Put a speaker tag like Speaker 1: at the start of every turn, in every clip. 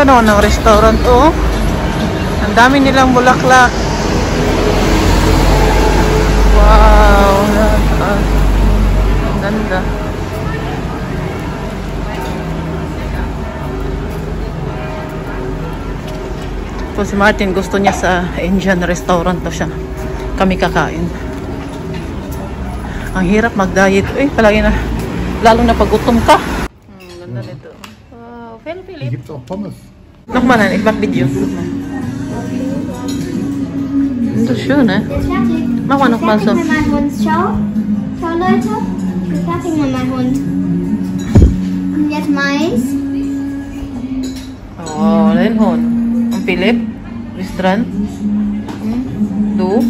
Speaker 1: Ganda naman ng restaurant, oh. Ang dami nilang bulaklak. Wow. Ang ganda. Kung si Martin gusto niya sa Indian restaurant to siya. Kami kakain. Ang hirap mag-diet. Uy, palagi na. Lalo na pag gutom ka. Ganda nito. Wow, Philippines.
Speaker 2: Hier gibt es auch Pommes.
Speaker 1: Nochmal ein, ich mach Video. Das ist schön, ne? Mach mal nochmal so.
Speaker 3: Schau. Schau, Leute. Wir fertigen mal meinen Hund. Und jetzt meins.
Speaker 1: Oh, dein Hund. Und Philipp? Bist dran? Du?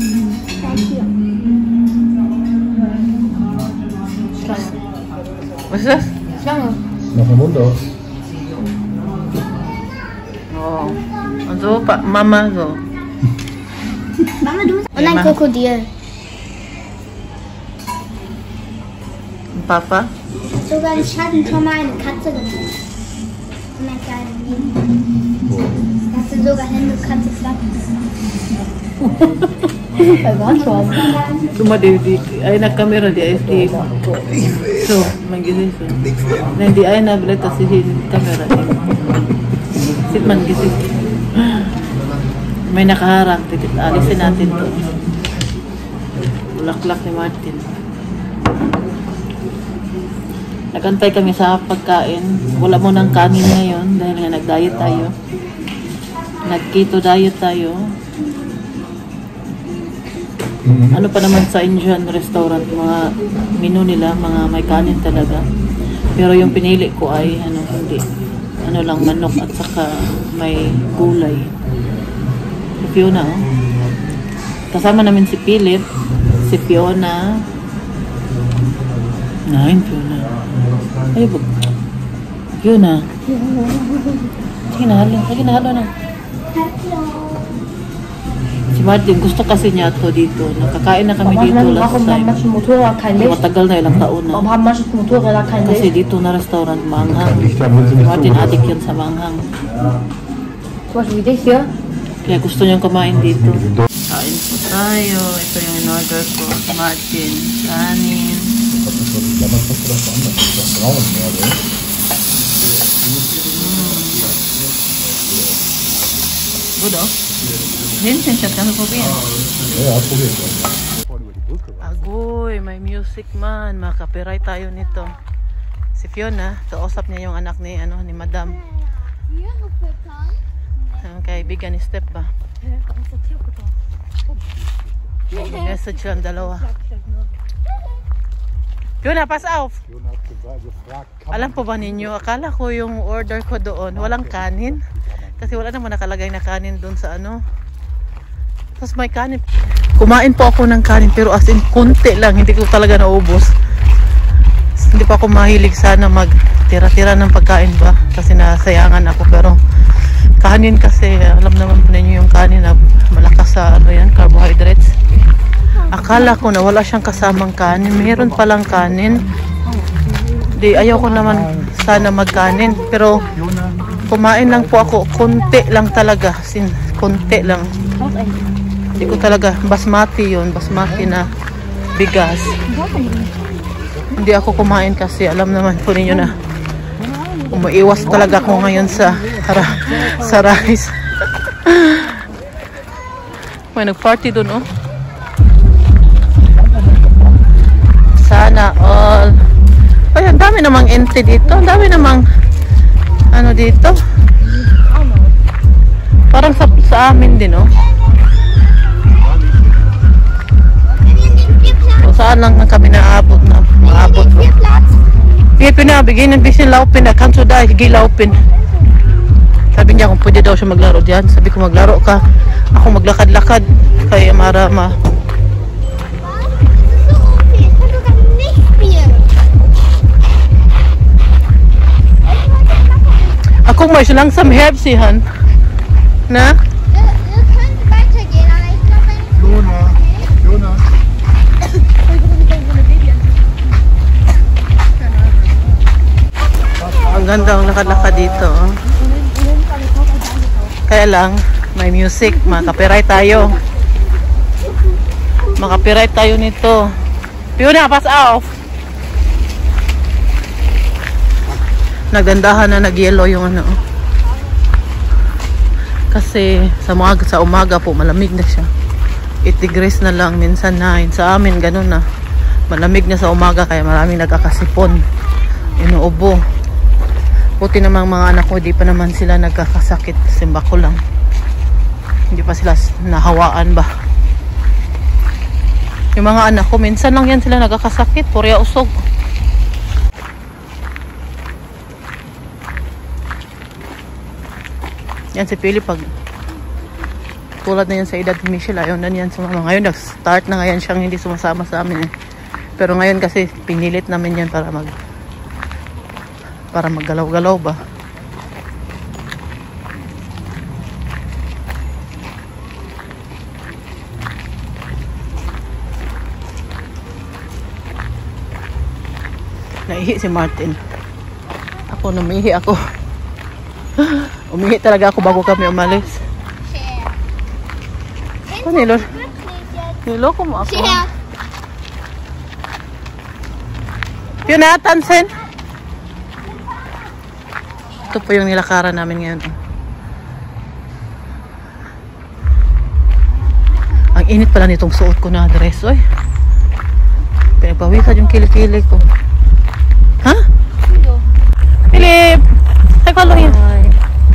Speaker 1: Was ist das?
Speaker 3: Schlange.
Speaker 2: Mach den Mund auf.
Speaker 1: Oh. Und so, Mama, so.
Speaker 3: Mama, du musst... Und ein Krokodil.
Speaker 1: Und Papa?
Speaker 3: Sogar ich hatte schon mal eine Katze gemacht. Und ein kleines Baby. Da hast du sogar Hände, Katze, Klappe.
Speaker 1: Cuma di aina kamera di SD. So, manggilin so. Then di aina beleta si kamera. Sit man gisi. May nakaharang. Alisin natin to. Bulaklak ni Martin. Nagantay kami sa pagkain. Wala mo ng kanin ngayon dahil nga nag-diet tayo. Nag-keto diet tayo. Ano pa naman sa Indian restaurant, mga menu nila, mga may kanin talaga. Pero yung pinili ko ay hindi. Ano lang, manok at saka may gulay. Si Fiona, oh. Kasama namin si Philip, si Fiona. Fiona. Ay, Fiona. Sige na, halo na. Si Martin, gusto kasi niya ito dito. Nakakain na kami dito last time. Matagal na ilang taon na. Kasi dito na restaurant, maanghang. Si Martin, adik yan sa maanghang. Kaya gusto niyang kumain dito. Kain po tayo. Ito yung in-order ko. Martin, kanin. Good, oh? Vincent, kannst du probieren?
Speaker 2: Ja, probier.
Speaker 1: Agoy, may music man. Makapiray tayo nito. Si Fiona, kausap niya yung anak ni Madam. Ang kaibigan ni Step ba? Message lang dalawa. Fiona, pass off! Alam po ba ninyo, akala ko yung order ko doon, walang kanin. Kasi wala naman nakalagay na kanin doon sa Tapos may kanin. Kumain po ako ng kanin pero as in konti lang. Hindi ko talaga naubos. Hindi pa ako mahilig sana mag-tira-tira ng pagkain ba. Kasi nasayangan ako. Pero kanin kasi alam naman po ninyo yung kanin na malakas sa carbohydrates. Akala ko na wala siyang kasamang kanin. Meron palang kanin. Ayaw ko naman sana magkanin. Pero kumain lang po ako. Konti lang talaga. Konti lang. Hindi ko talaga. Basmati yun. Basmati na bigas. Hindi ako kumain kasi alam naman po ninyo na umaiwas talaga ako ngayon sa rice. May nag-party dun, oh. Sana all. Ay, ang dami namang entry dito. Ang dami namang dito. Parang sa amin din, oh. So, saan lang kami naabot na. Maabot. Bigay ng bisin laupin na. Kanso dahil, higi laupin. Sabi niya kung pwede daw siya maglaro dyan. Sabi ko maglaro ka. Ako maglakad-lakad. Kaya marama. Ako mo siya lang sa herbsihan. Na?
Speaker 2: Fiona.
Speaker 1: Ang ganda ang lakad-lakad dito. Oh. Kaya lang, may music. Maka-copyright tayo. Maka-copyright tayo nito. Fiona, pass off! Nagdandahan na nag-yellow yung ano. Kasi sa umaga po, malamig na siya. 8 degrees na lang, minsan 9. Sa amin, ganun na. Malamig na sa umaga, kaya maraming nagkakasipon. Inuubo. Puti namang mga anak ko, di pa naman sila nagkakasakit. Simba ko lang. Hindi pa sila nahawaan ba. Yung mga anak ko, minsan lang yan sila nagkakasakit. Purya usog. Yan si Philip, pag tulad na yan sa edad ni Michelle, ayaw na yan sumama. Ngayon, nag-start na ngayon siyang hindi sumasama sa amin eh. Pero ngayon kasi, pinilit namin yan para maggalaw-galaw ba. Naihi si Martin. Ako, namihi ako. Umihi talaga ako bago kami umalis. Ano niloko mo ako? Fiona, Tansen. Ito po yung nilakaran namin ngayon. Ang init pala nitong suot ko na dress. Oy. Pinagpawisan yung kilikili ko. Ha? Philip! Hi, Kaloy.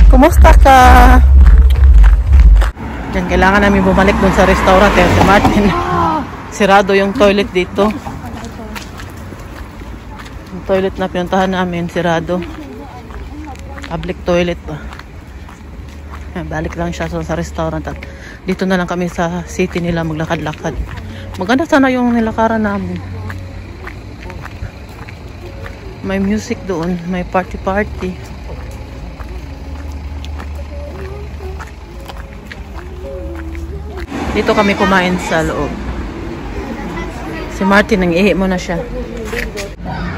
Speaker 1: Kumusta ka? Diyan, kailangan namin bumalik dun sa restaurant. Kaya si Martin, sirado yung toilet dito. Yung toilet na pinuntahan namin, sirado. Public toilet pa. Balik lang siya sa restaurant. At dito na lang kami sa city nila maglakad-lakad. Maganda sana yung nilakaran namin. May music doon. May party-party. Dito kami kumain sa loob. Si Martin, nang-ihi mo na siya.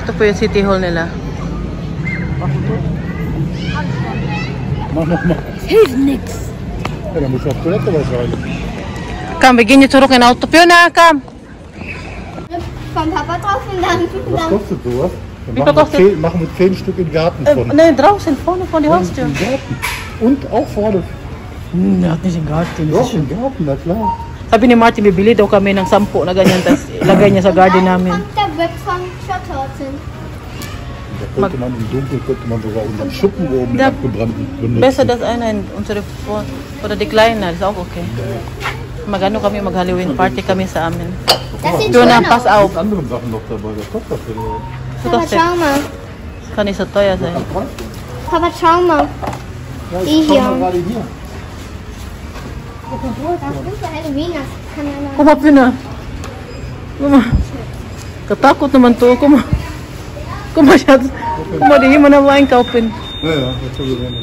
Speaker 1: Ito po yung city hall nila.
Speaker 2: Mach.
Speaker 3: Hilft nix.
Speaker 2: Ja, dann musst du auf Toilette wahrscheinlich.
Speaker 1: Komm, wir gehen jetzt zurück in Auto. Fiona, komm!
Speaker 3: Vom Papa drauf und dann.
Speaker 2: Was kostet sowas?
Speaker 1: Wie
Speaker 2: Dann
Speaker 1: viel kostet?
Speaker 2: machen wir 10 Stück in den Garten von.
Speaker 1: Nein, draußen, vorne von der Haustür.
Speaker 2: Im Garten. Und auch vorne.
Speaker 1: Er hat nicht den Garten.
Speaker 2: Doch, im Garten, na klar.
Speaker 1: Sabi ni Martin, bibili daw kami ng 10 na ganyan, tapos ilagay niya sa garden namin.
Speaker 3: Kommt der Web von Schotthorten.
Speaker 2: Da könnte man im Dunkeln sogar unseren Schuppen oben
Speaker 1: Da-
Speaker 2: abgebrannten benutzen.
Speaker 1: Besser das eine in unsere oder die kleine, ist auch okay. Magano kami, mag-Halloween party kami sa amin.
Speaker 3: Das sieht
Speaker 1: Fiona,
Speaker 3: schön
Speaker 1: pass
Speaker 3: aus.
Speaker 1: auf.
Speaker 2: Und andere Sachen noch dabei. Was kostet das denn?
Speaker 3: Papa, schau mal.
Speaker 1: Kann nicht so teuer sein.
Speaker 3: Papa, schau mal.
Speaker 2: Ja,
Speaker 3: Die
Speaker 2: ich schau
Speaker 3: hier.
Speaker 2: mal gerade hier.
Speaker 3: Das sind für Halloween, das kann ja noch.
Speaker 1: Guck mal, Pina. Guck mal. Katakot naman to. Guck mal. Guck mal, Schatz. Guck mal, die hier mal einkaufen.
Speaker 2: Ja, ja, das soll so sein.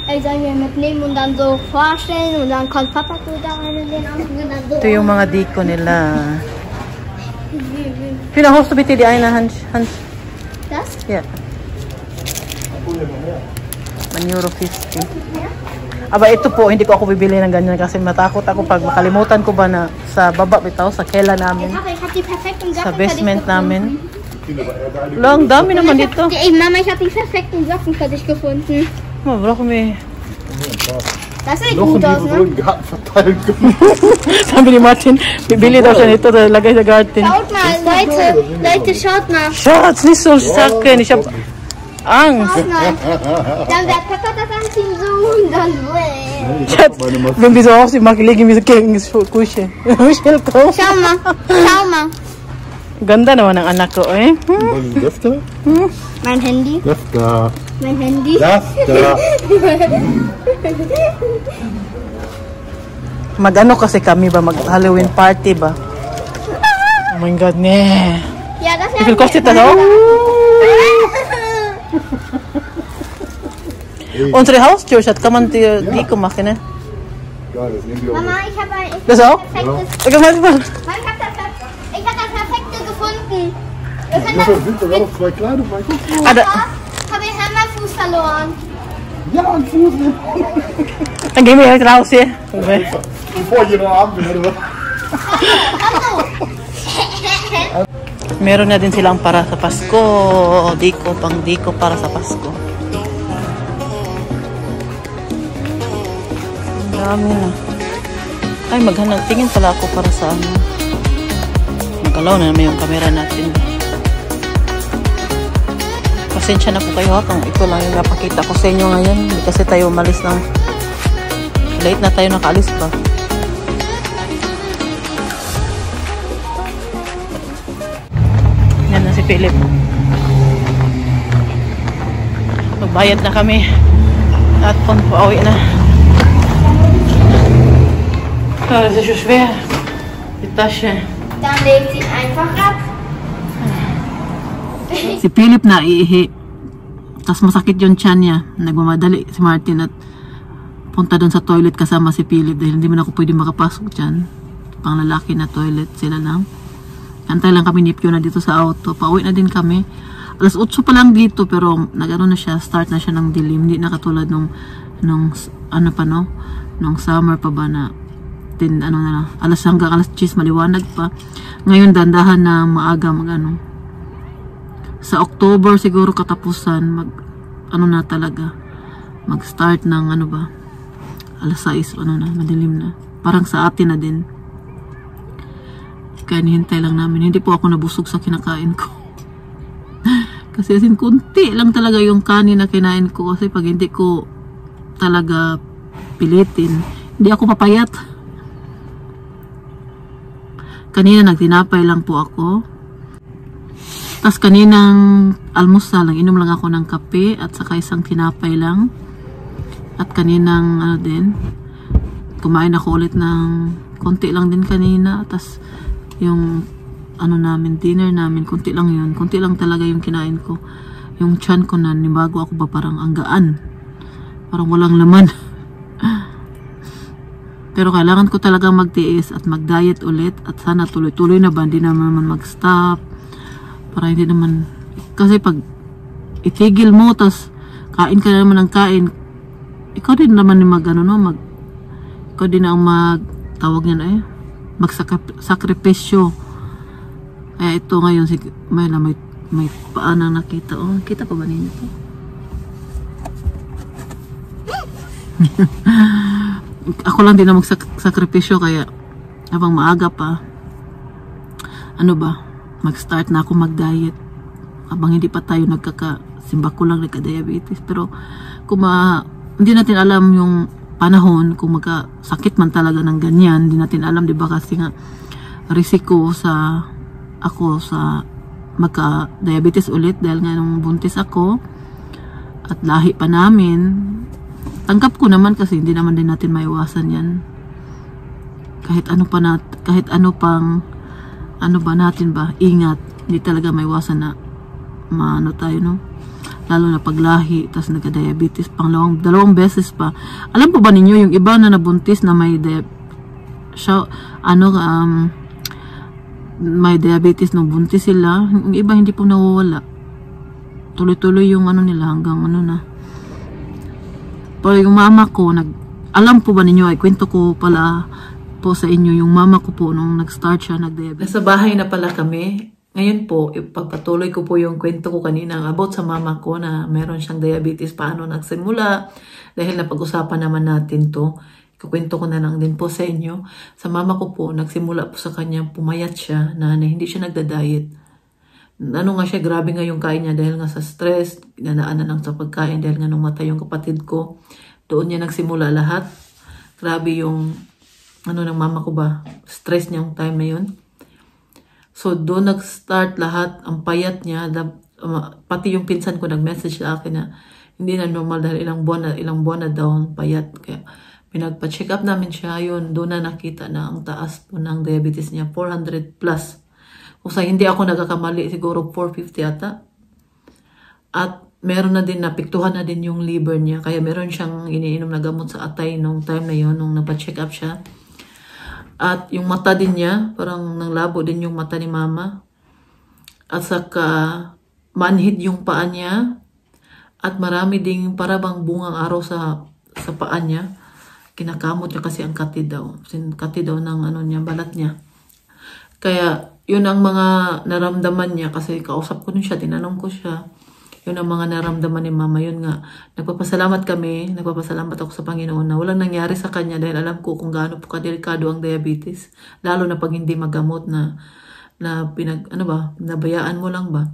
Speaker 3: Ey, sollen wir mitnehmen und dann so vorstellen und dann kommt Papa so da rein und den aus und dann so.
Speaker 1: Ito yung mga diko nila. Pina, holst du bitte die eine Hand?
Speaker 3: Das?
Speaker 1: Ja. 1 euro 50. Aba ito po, hindi ko ako bibili ng ganyan kasi matakot ako pag makalimutan ko ba na sa baba bitaw, sa kela namin,
Speaker 3: Papa, ich hab die perfekten
Speaker 1: sa
Speaker 3: Socken
Speaker 1: basement
Speaker 3: für dich
Speaker 1: namin.
Speaker 3: gefunden.
Speaker 1: Lang, dami naman dito.
Speaker 3: Ey, Mama, ich hab die perfekten Socken für dich gefunden.
Speaker 1: Wala kami.
Speaker 3: Das sieht
Speaker 2: Noch
Speaker 3: gut
Speaker 2: die
Speaker 3: aus,
Speaker 2: wir wohl
Speaker 3: ne?
Speaker 2: im Garten verteilen können.
Speaker 1: Sabi ni Martin, bibili daw siya nito, lagay sa garden.
Speaker 3: Schaut mal, Leute, schaut mal.
Speaker 1: Schatz, nicht so sacken, ich hab Angst.
Speaker 3: Schaut mal. Dann wird Papa das anziehen so und dann so.
Speaker 1: Schatz, wenn wir so aussehen, legen wir so gegen das Kusche. Michelle, komm.
Speaker 3: Schau mal, schau mal.
Speaker 1: Ganda naman ang anak ko, eh.
Speaker 2: Was ist das da?
Speaker 3: Mein Handy,
Speaker 2: Das da.
Speaker 3: mein Handy.
Speaker 2: Das da.
Speaker 1: Mag-ano kasi kami ba, mag-Halloween party ba? Oh my God, ne.
Speaker 3: Ja, das
Speaker 1: Wie viel kostet das auch? Unsere Haustür, Schatz, kann man die machen, ne?
Speaker 2: Ja, das nehmen wir auch.
Speaker 3: Mama, ich habe ein
Speaker 1: Das auch?
Speaker 3: perfektes.
Speaker 1: Ich hab
Speaker 3: das perfekte gefunden. Wir können
Speaker 2: Das sind sogar noch 2 kleine, mein Gott.
Speaker 1: Ah, da,
Speaker 3: habe ich einmal Fuß verloren.
Speaker 2: Ja, ein Fuß nehmen.
Speaker 1: Dann gehen wir jetzt raus hier.
Speaker 2: Bevor ich noch Abend bin, oder?
Speaker 1: Meron na din silang para sa Pasko. Diko, pang diko para sa Pasko. Ang dami na. Ay, maghanap. Tingin pala ako para sa ano. Magalaw na naman yung camera natin. Pasensya na po kayo ha. Kung ito lang yung napakita ko sa inyo ngayon. Hindi kasi tayo umalis ng... Late na tayo nakaalis pa. Yan na si Philip. Magbayad na kami. At pauwi na. Das ist schon schwer. Die Tasche.
Speaker 3: Dann legt sie einfach ab.
Speaker 1: Si Philip na iihi. Tapos masakit yung tiyan niya. Nagmamadali si Martin at punta doon sa toilet kasama si Philip dahil hindi man ako pwede makapasok dyan. Pang lalaki na toilet sila lang. Antay lang kami ni Pio na dito sa auto. Pauwi na din kami. Alas 8 pa lang dito pero nag-ano na siya, start na siya ng dilim. Hindi na katulad nung ano pa no? Nung summer pa ba na ano na alas hanggang alas 10 maliwanag pa. Ngayon dandahan na maaga magano. Sa October siguro katapusan ano na talaga. Mag-start ng ano ba? Alas 6 ano na, madilim na. Parang sa atin na din. Kaya nihintay lang namin. Hindi po ako nabusog sa kinakain ko. Kasi asin kunti lang talaga yung kanin na kinain ko. Kasi pag hindi ko talaga pilitin, hindi ako papayat. Kanina nagtinapay lang po ako. Tapos kaninang almusal, inom lang ako ng kape at saka isang tinapay lang. At kaninang ano din, kumain ako ulit ng konti lang din kanina. Tapos yung ano namin, dinner namin, konti lang yun. Konti lang talaga yung kinain ko. Yung tiyan ko na, bago ako ba parang ang gaan. Parang walang laman. Pero kailangan ko talagang magtiis at mag-diet ulit. At sana tuloy-tuloy na ba, hindi naman mag-stop. Para hindi naman, kasi pag itigil mo, tas kain ka na naman ng kain, ikaw din naman yung ikaw din ang tawag niya na magsakripisyo. Kaya ito ngayon, may paa na nakita. Oh, kita pa ba ninyo to? Ako lang din na magsakripisyo kaya habang maaga pa ano ba mag-start na ako mag-diet habang hindi pa tayo nagkakasimba ko lang nagka-diabetes. Pero kung hindi natin alam yung panahon kung magkasakit man talaga ng ganyan, hindi natin alam, di ba, kasi nga risiko ako sa magka-diabetes ulit dahil nga nung buntis ako at lahi pa namin. Tanggap ko naman kasi hindi naman din natin maiwasan yan. Kahit ano pang ano ba natin ba, ingat. Hindi talaga maiwasan na maano tayo, no? Lalo na paglahi, tapos nagka-diabetes pang dalawang beses pa. Alam po ba ninyo, yung iba na nabuntis na may may diabetes nung buntis sila, yung iba hindi po nawawala. Tuloy-tuloy yung ano nila hanggang ano na. Pero yung mama ko, alam po ba ninyo, ay kwento ko pala po sa inyo, yung mama ko po, nung nag-start siya, nag-diabetes. Nasa bahay na pala kami. Ngayon po, ipagpatuloy ko po yung kwento ko kanina about sa mama ko na meron siyang diabetes, paano nagsimula. Dahil napag-usapan naman natin to, ikukwento ko na lang din po sa inyo. Sa mama ko po, nagsimula po sa kanya, pumayat siya, na hindi siya nagda-diet. Ano nga siya, grabe nga yung kain niya dahil nga sa stress, pinanaan na lang sa pagkain dahil nga nung matay yung kapatid ko. Doon niya nagsimula lahat. Grabe yung, ng mama ko ba, stress niya yung time na yun. So doon nag-start lahat, ang payat niya, pati yung pinsan ko nag-message sa akin na hindi na normal dahil ilang buwan na daw payat. Kaya pinagpa-check up namin siya, yun, doon na nakita na ang taas po ng diabetes niya, 400 plus. Kung sa hindi ako nagkakamali, siguro 450 ata. At meron na din, napiktuhan na din yung liver niya. Kaya meron siyang iniinom na gamot sa atay nung time na yun, nung nagpa-check up siya. At yung mata din niya, parang nanglabo din yung mata ni mama. At saka manhid yung paa niya. At marami ding parabang bungang araw sa paa niya. Kinakamot niya kasi ang kati daw. Kati daw ng ano niya, balat niya. Kaya yun ang mga naramdaman niya kasi kausap ko nun siya, tinanong ko siya. Yun ang mga naramdaman ni mama. Yun nga, nagpapasalamat kami, nagpapasalamat ako sa Panginoon na walang nangyari sa kanya dahil alam ko kung gaano po kadelikado ang diabetes. Lalo na pag hindi magamot na nabayaan mo lang ba.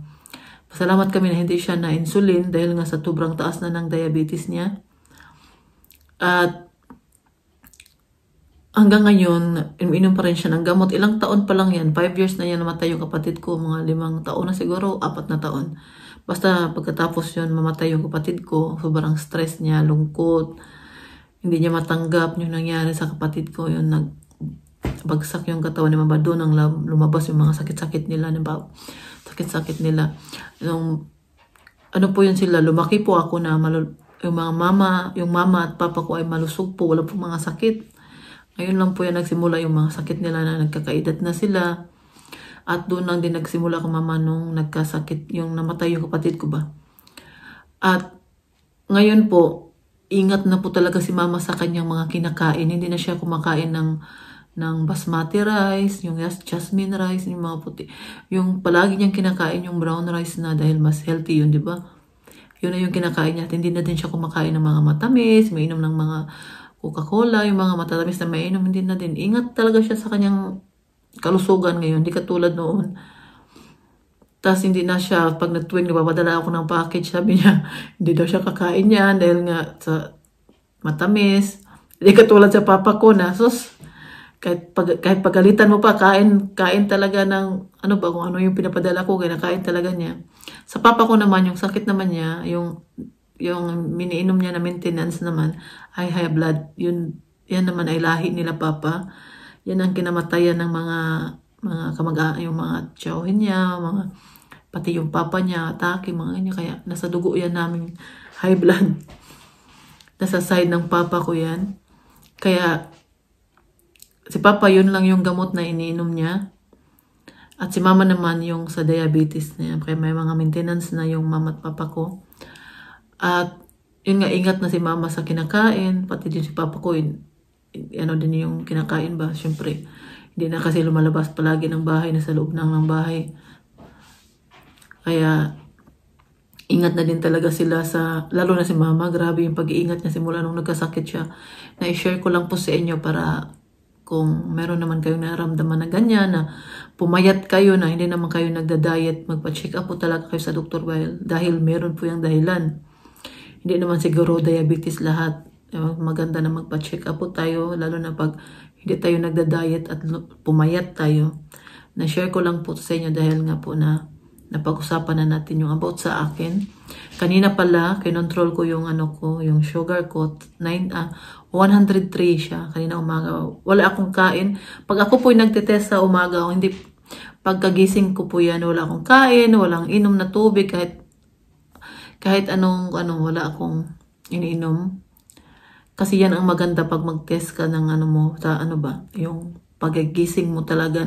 Speaker 1: Pasalamat kami na hindi siya na insulin dahil nga sa sobrang taas na ng diabetes niya. At hanggang ngayon, inom pa rin siya ng gamot. Ilang taon pa lang yan. 5 years na yan namatay yung kapatid ko. Mga 5 taon na siguro, 4 na taon. Basta pagkatapos yun, mamatay yung kapatid ko. Sobrang stress niya, lungkot. Hindi niya matanggap yung nangyari sa kapatid ko. Yun, nagbagsak yung katawan ni Mama. Doon ang lumabas yung mga sakit-sakit nila. Sakit-sakit nila. Ano po yun sila, lumaki po ako na yung mama at papa ko ay malusog po. Wala po mga sakit. Ngayon lang po yan nagsimula yung mga sakit nila na nagkakaedad na sila. At doon lang din nagsimula ko mama nung nagkasakit, yung namatay yung kapatid ko ba. At ngayon po, ingat na po talaga si mama sa kanyang mga kinakain. Hindi na siya kumakain ng basmati rice, yung jasmine rice, yung mga puti. Yung palagi niyang kinakain yung brown rice na dahil mas healthy yun, di ba? Yun na yung kinakain niya. At hindi na din siya kumakain ng mga matamis, mainom ng mga Coca-Cola, yung mga matatamis na mainom, hindi na din. Ingat talaga siya sa kanyang kalusugan ngayon. Hindi katulad noon. Tapos hindi na siya, pag nagtuwing nabapadala ako ng package, sabi niya, hindi daw siya kakain yan dahil nga sa matamis. Hindi katulad sa papa ko na, sus, kahit pagalitan mo pa, kain talaga ng, kung ano yung pinapadala ko, kain talaga niya. Sa papa ko naman, yung sakit naman niya, yung miniinom niya na maintenance naman ay high blood. Yan naman ay lahi nila papa. Yan ang kinamatayan ng mga yung mga tiyawin niya, pati yung papa niya, atake, mga ganyan. Kaya nasa dugo yan namin high blood. Nasa side ng papa ko yan. Kaya si papa yun lang yung gamot na iniinom niya. At si mama naman yung sa diabetes niya. Kaya may mga maintenance na yung mama at papa ko. At yun nga, ingat na si mama sa kinakain, pati din si papa ko, din yung kinakain ba, syempre, hindi na kasi lumalabas palagi ng bahay, nasa loob ng bahay. Kaya, ingat na din talaga sila lalo na si mama, grabe yung pag-iingat niya simula nung nagkasakit siya. Na-share ko lang po sa inyo para kung meron naman kayong naramdaman na ganyan, na pumayat kayo, na hindi naman kayo nagda-diet, magpa-check up po talaga kayo sa doktor dahil meron po yung dahilan. Hindi naman siguro diabetes lahat. Maganda na magpa-check up po tayo, lalo na pag hindi tayo nagda-diet at pumayat tayo. Na-share ko lang po sa inyo dahil nga po na napag-usapan na natin yung about sa akin. Kanina pala, kinontrol ko yung yung sugar ko. 103 siya kanina umaga. Wala akong kain. Pag ako po nagtitest sa umaga, pagkagising ko po yan, wala akong kain, walang inom na tubig, kahit anong wala akong iniinom. Kasi yan ang maganda pag mag-test ka ng yung pagkagising mo talaga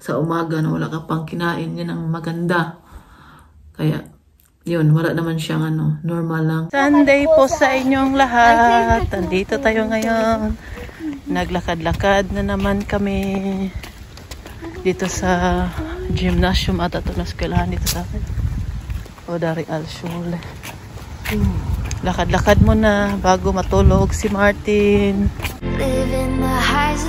Speaker 1: sa umaga na wala ka pang kinain, yan ang maganda. Kaya yun, wala naman siyang normal lang. Sunday po sa inyong lahat. Andito tayo ngayon. Naglakad-lakad na naman kami dito sa gymnasium at ito na eskwelahan dito sa akin. O dari Al-Shule. Lakad-lakad muna bago matulog si Martin.
Speaker 4: Living the highs